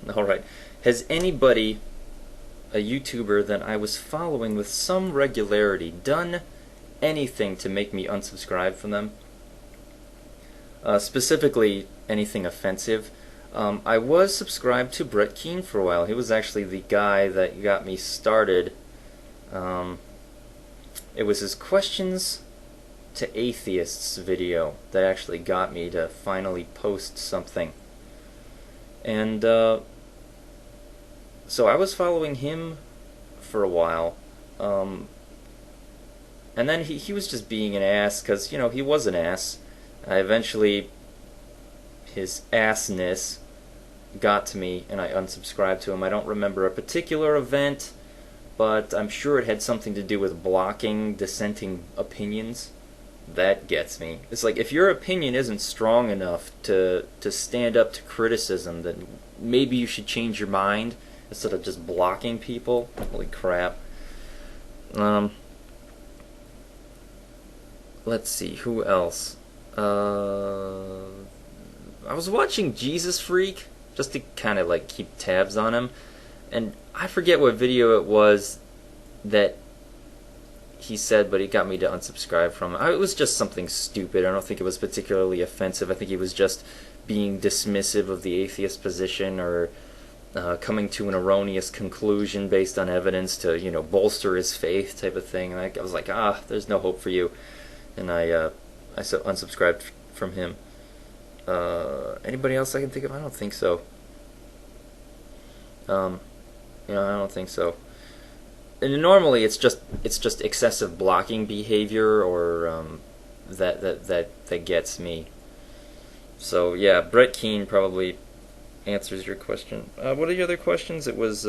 Alright. Has anybody, a YouTuber that I was following with some regularity, done anything to make me unsubscribe from them? Specifically, anything offensive. I was subscribed to Brett Keane for a while. He was actually the guy that got me started. It was his questions to atheists video that actually got me to finally post something. And so I was following him for a while. And then he was just being an ass, because, you know, he was an ass. Eventually, his assness got to me, and I unsubscribed to him. I don't remember a particular event, but I'm sure it had something to do with blocking dissenting opinions. That gets me. It's like, if your opinion isn't strong enough to stand up to criticism, then maybe you should change your mind instead of just blocking people. Holy crap. Let's see, who else? I was watching Jesus Freak just to kind of like keep tabs on him, and I forget what video it was that he said, but it got me to unsubscribe from it. It was just something stupid. I don't think it was particularly offensive. I think he was just being dismissive of the atheist position, or coming to an erroneous conclusion based on evidence to, you know, bolster his faith type of thing. And I was like, there's no hope for you, and I unsubscribed from him. Anybody else I can think of? I don't think so. I don't think so. And normally it's just excessive blocking behavior, or that gets me. So yeah, Brett Keane probably answers your question. What are the other questions? It was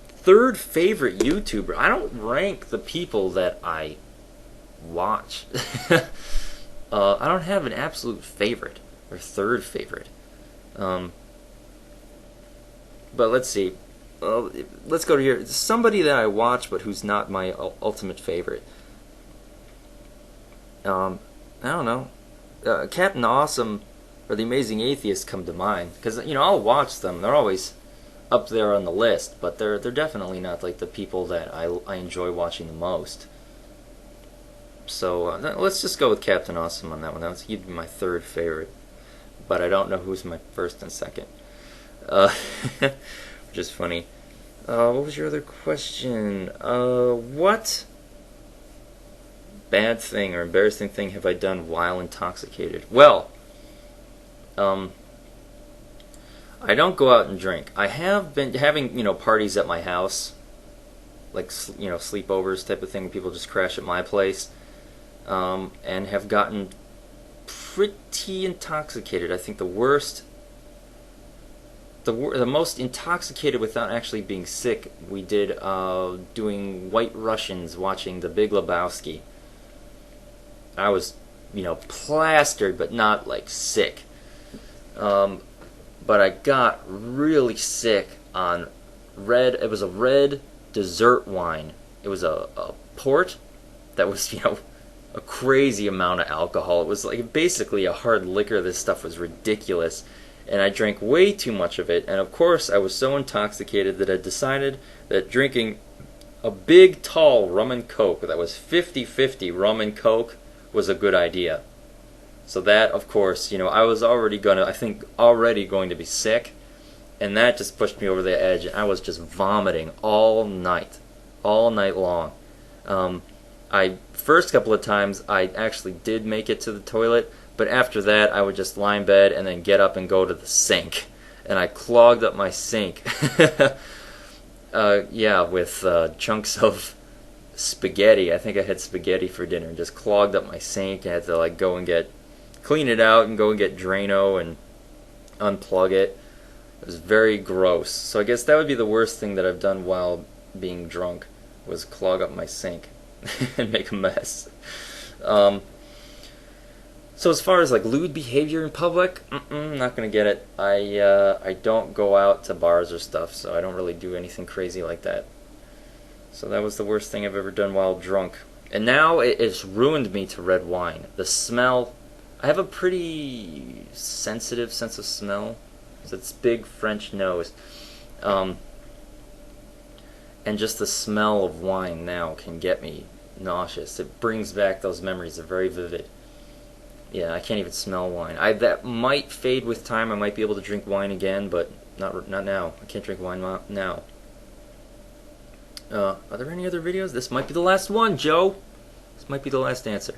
third favorite YouTuber. I don't rank the people that I watch. I don't have an absolute favorite or third favorite. But let's see. Let's go to here. Somebody that I watch but who's not my ultimate favorite. I don't know. Captain Awesome or The Amazing Atheist come to mind, because, you know, I'll watch them. They're always up there on the list, but they're definitely not like the people that I enjoy watching the most. So let's just go with Captain Awesome on that one. He'd be my third favorite, but I don't know who's my first and second. Which is funny. What was your other question? What bad thing or embarrassing thing have I done while intoxicated? Well, I don't go out and drink. I have been having, you know, parties at my house, like, you know, sleepovers type of thing, where people just crash at my place, and have gotten pretty intoxicated. I think the most intoxicated without actually being sick, we did doing White Russians, watching The Big Lebowski. I was, you know, plastered, but not like sick. But I got really sick on it was a red dessert wine. It was a port that was, you know, a crazy amount of alcohol. It was like basically a hard liquor. This stuff was ridiculous. And I drank way too much of it, and of course I was so intoxicated that I decided that drinking a big tall rum and coke that was 50-50 rum and coke was a good idea. So that, of course, you know, I was already going to be sick, and that just pushed me over the edge, and I was just vomiting all night long. First couple of times I actually did make it to the toilet, but after that, I would just lie in bed and then get up and go to the sink. And I clogged up my sink. With chunks of spaghetti. I think I had spaghetti for dinner, and just clogged up my sink. I had to like go and clean it out and go and get Drano and unplug it. It was very gross. So I guess that would be the worst thing that I've done while being drunk, was clog up my sink and make a mess. So as far as like lewd behavior in public, not gonna get it. I don't go out to bars or stuff, so I don't really do anything crazy like that. So that was the worst thing I've ever done while drunk. And now it's ruined me to red wine. The smell, I have a pretty sensitive sense of smell. So it's big French nose. And just the smell of wine now can get me nauseous. It brings back those memories. They're very vivid. Yeah, I can't even smell wine. That might fade with time. I might be able to drink wine again, but not now. I can't drink wine now. Are there any other videos? This might be the last one, Joe. This might be the last answer.